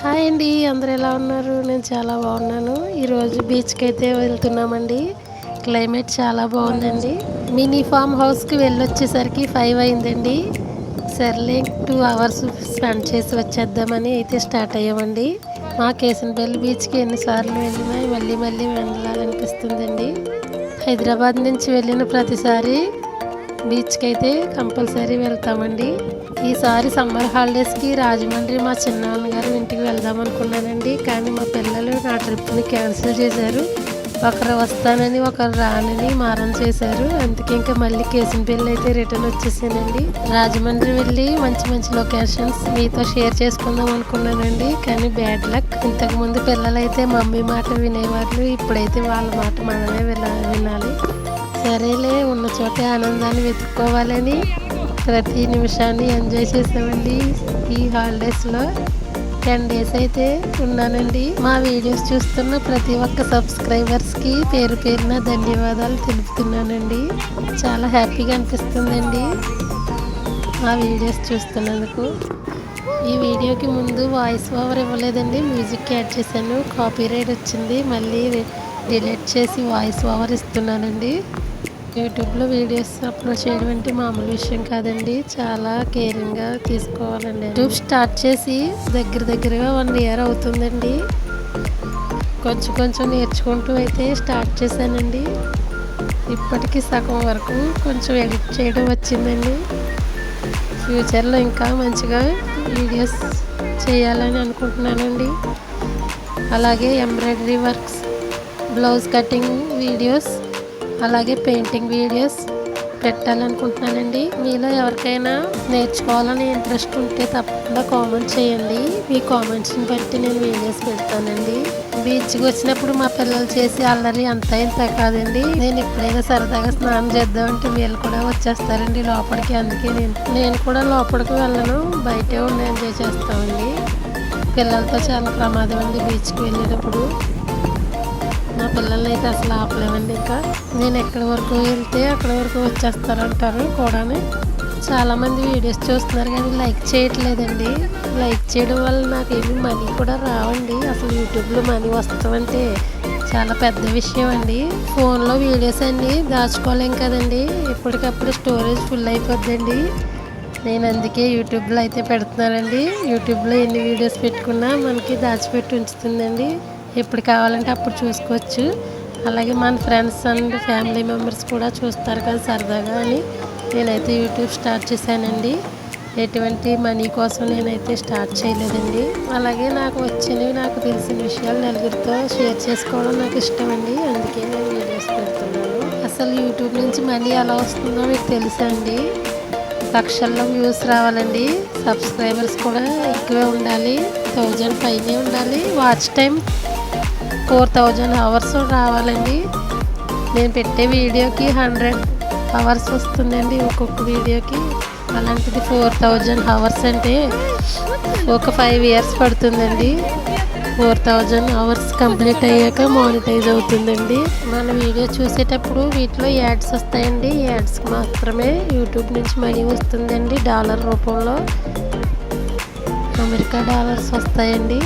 Hi అండి. అందరూ ఎలా ఉన్నారు? నేను చాలా బాగున్నాను. ఈరోజు బీచ్కి అయితే వెళ్తున్నామండి. క్లైమేట్ చాలా బాగుందండి. మినీ ఫామ్ హౌస్కి వెళ్ళొచ్చేసరికి 5 అయిందండి. సర్లే 2 అవర్స్ స్పెండ్ చేసి వచ్చేద్దామని అయితే స్టార్ట్ అయ్యామండి. మా కేసనపల్లి బీచ్కి ఎన్నిసార్లు వెళ్ళినా మళ్ళీ మళ్ళీ వెళ్ళాలనిపిస్తుందండి. హైదరాబాద్ నుంచి వెళ్ళిన ప్రతిసారి బీచ్కి అయితే కంపల్సరీ వెళ్తామండి. ఈసారి సమ్మర్ హాలిడేస్కి రాజమండ్రి మా చిన్నాన్నగారు ఇంటికి వెళ్దాం అనుకున్నానండి. కానీ మా పిల్లలు నా ట్రిప్ని క్యాన్సిల్ చేశారు. ఒకరు వస్తానని ఒకరు రానని మారం చేశారు. అందుకే ఇంకా మళ్ళీ కేసనపల్లి అయితే రిటర్న్ వచ్చేసానండి. రాజమండ్రి వెళ్ళి మంచి మంచి లొకేషన్స్ మీతో షేర్ చేసుకుందాం అనుకున్నానండి. కానీ బ్యాడ్ లక్. ఇంతకుముందు పిల్లలైతే మమ్మీ మాట వినేవాళ్ళు. ఇప్పుడైతే వాళ్ళ మాట మనమే వినాలి. సరేలే, ఉన్న చోటే ఆనందాన్ని వెతుక్కోవాలని ప్రతి నిమిషాన్ని ఎంజాయ్ చేసామండి. ఈ హాలిడేస్లో 10 డేస్ అయితే ఉన్నానండి. మా వీడియోస్ చూస్తున్న ప్రతి ఒక్క సబ్స్క్రైబర్స్కి పేరు పేరున ధన్యవాదాలు తెలుపుతున్నానండి. చాలా హ్యాపీగా అనిపిస్తుందండి మా వీడియోస్ చూస్తున్నందుకు. ఈ వీడియోకి ముందు వాయిస్ ఓవర్ ఇవ్వలేదండి, మ్యూజిక్ యాడ్ చేశాను. కాపీరైట్ వచ్చింది. మళ్ళీ డిలీట్ చేసి వాయిస్ ఓవర్ ఇస్తున్నానండి. యూట్యూబ్లో వీడియోస్ అప్లోడ్ చేయడం అంటే మామూలు విషయం కాదండి. చాలా కేరింగ్గా తీసుకోవాలండి. యూట్యూబ్ స్టార్ట్ చేసి దగ్గరగా 1 ఇయర్ అవుతుందండి. కొంచెం కొంచెం నేర్చుకుంటూ అయితే స్టార్ట్ చేశానండి. ఇప్పటికీ సగం వరకు కొంచెం ఎడిట్ చేయడం వచ్చిందండి. ఫ్యూచర్లో ఇంకా మంచిగా వీడియోస్ చేయాలని అనుకుంటున్నానండి. అలాగే embroidery works, blouse cutting videos, అలాగే పెయింటింగ్ వీడియోస్ పెట్టాలనుకుంటున్నానండి. మీలో ఎవరికైనా నేర్చుకోవాలని ఇంట్రెస్ట్ ఉంటే తప్పకుండా కామెంట్ చేయండి. మీ కామెంట్స్ని బట్టి నేను వీడియోస్ పెడతానండి. బీచ్కి వచ్చినప్పుడు మా పిల్లలు చేసి అల్లరి అంతా ఇంత కాదండి. నేను ఎప్పుడైనా సరదాగా స్నానం చేద్దామంటే వీళ్ళు కూడా వచ్చేస్తారండి లోపలికి. అందుకే నేను కూడా లోపలికి వెళ్ళను, బయటే ఉండి ఎంజాయ్ చేస్తామండి. పిల్లలతో చాలా ప్రమాదం అండి బీచ్కి వెళ్ళేటప్పుడు. మా పిల్లల్ని అయితే అసలు ఆపలేమండి. ఇంకా నేను ఎక్కడి వరకు వెళ్తే అక్కడి వరకు వచ్చేస్తారంటారు కూడా. చాలామంది వీడియోస్ చూస్తున్నారు కానీ లైక్ చేయట్లేదండి. లైక్ చేయడం వల్ల నాకు ఏమి మనీ కూడా రావండి. అసలు యూట్యూబ్లో మనీ వస్తామంటే చాలా పెద్ద విషయం అండి. ఫోన్లో వీడియోస్ అన్నీ దాచుకోలేం కదండి. ఎప్పటికప్పుడు స్టోరేజ్ ఫుల్ అయిపోద్దండి. నేను అందుకే యూట్యూబ్లో అయితే పెడుతున్నానండి. యూట్యూబ్లో ఎన్ని వీడియోస్ పెట్టుకున్నా మనకి దాచిపెట్టి ఉంచుతుందండి. ఎప్పుడు కావాలంటే అప్పుడు చూసుకోవచ్చు. అలాగే మన ఫ్రెండ్స్ అండ్ ఫ్యామిలీ మెంబర్స్ కూడా చూస్తారు కదా సరదాగా అని నేనైతే యూట్యూబ్ స్టార్ట్ చేశానండి. ఎటువంటి మనీ కోసం నేనైతే స్టార్ట్ చేయలేదండి. అలాగే నాకు వచ్చినవి, నాకు తెలిసిన విషయాలు నలుగురితో షేర్ చేసుకోవడం నాకు ఇష్టం అండి. అందుకే నేను వీడియోస్ పెడుతున్నాను. అసలు యూట్యూబ్ నుంచి మనీ ఎలా వస్తుందో మీకు తెలుసా అండి? లక్షల్లో వ్యూస్ రావాలండి. సబ్స్క్రైబర్స్ కూడా ఎక్కువే ఉండాలి, 1000 పైనే ఉండాలి. వాచ్ టైం 4000 అవర్స్ రావాలండి. నేను పెట్టే వీడియోకి 100 అవర్స్ వస్తుందండి ఒక్కొక్క వీడియోకి. అలాంటిది 4000 అవర్స్ అంటే ఒక 5 ఇయర్స్ పడుతుందండి. 4000 అవర్స్ కంప్లీట్ అయ్యాక మానిటైజ్ అవుతుందండి. మన వీడియో చూసేటప్పుడు వీటిలో యాడ్స్ వస్తాయండి. యాడ్స్కి మాత్రమే యూట్యూబ్ నుంచి మనీ వస్తుందండి. డాలర్ రూపంలో అమెరికా డాలర్స్ వస్తాయండి.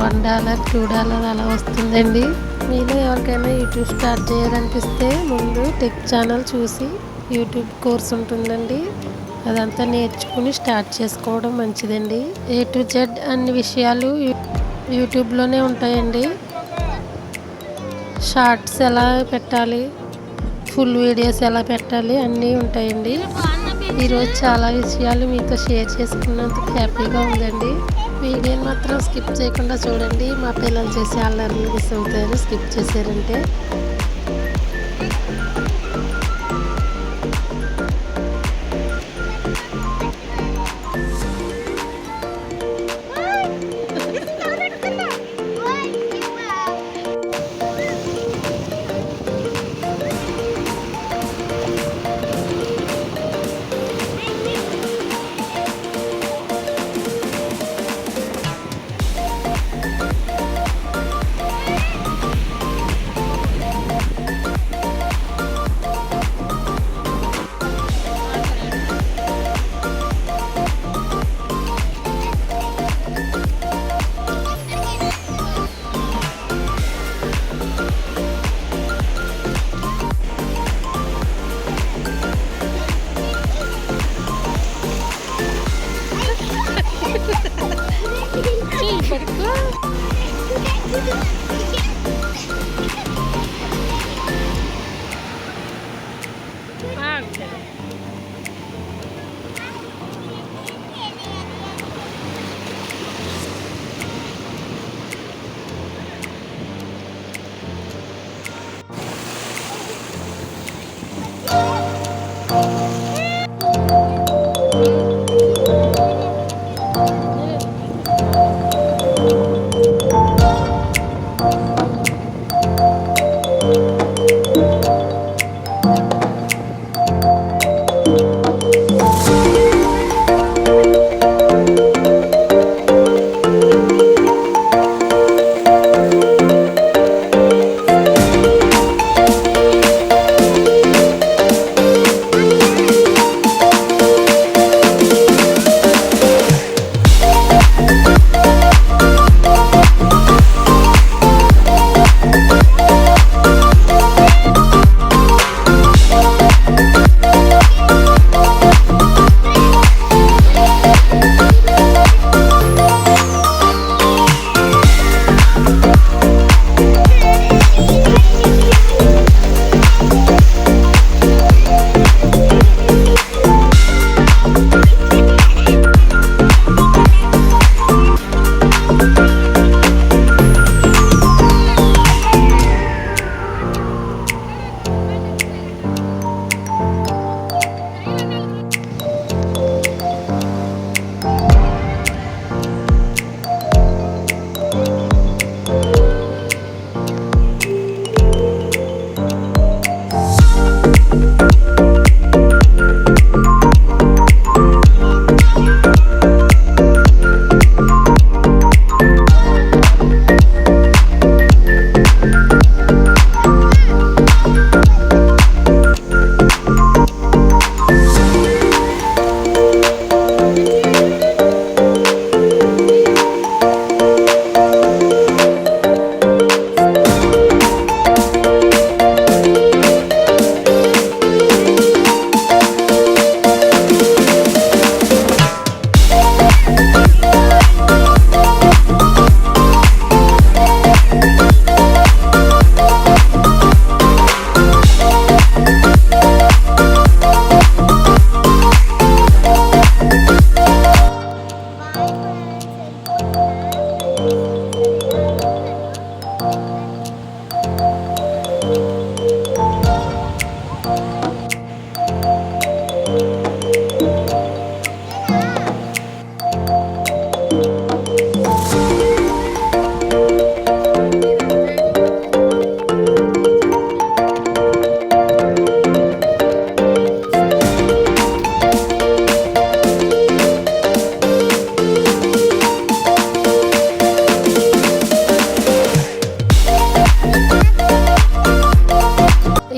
$1, $2 అలా వస్తుందండి. మీలో ఎవరికైనా యూట్యూబ్ స్టార్ట్ చేయాలనిపిస్తే ముందు టెక్ ఛానల్ చూసి యూట్యూబ్ కోర్స్ ఉంటుందండి, అదంతా నేర్చుకుని స్టార్ట్ చేసుకోవడం మంచిదండి. A to Z అన్ని విషయాలు యూట్యూబ్లోనే ఉంటాయండి. షార్ట్స్ ఎలా పెట్టాలి, ఫుల్ వీడియోస్ ఎలా పెట్టాలి అన్నీ ఉంటాయండి. ఈరోజు చాలా విషయాలు మీతో షేర్ చేసుకున్నందుకు హ్యాపీగా ఉందండి. వీడియోని మాత్రం స్కిప్ చేయకుండా చూడండి. మా పిల్లలు చేసే అల్లర్లు మిస్ అవుతారు స్కిప్ చేశారంటే.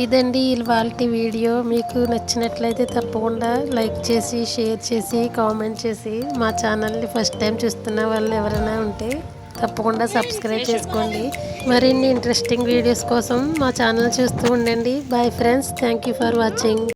ఇదండి ఇవాల్టి వీడియో. మీకు నచ్చినట్లయితే తప్పకుండా లైక్ చేసి, షేర్ చేసి, కామెంట్ చేసి, మా ఛానల్ని ఫస్ట్ టైం చూస్తున్న వాళ్ళు ఎవరైనా ఉంటే తప్పకుండా సబ్స్క్రైబ్ చేసుకోండి. మరిన్ని ఇంట్రెస్టింగ్ వీడియోస్ కోసం మా ఛానల్ చూస్తూ ఉండండి. Bye friends, thank you for watching.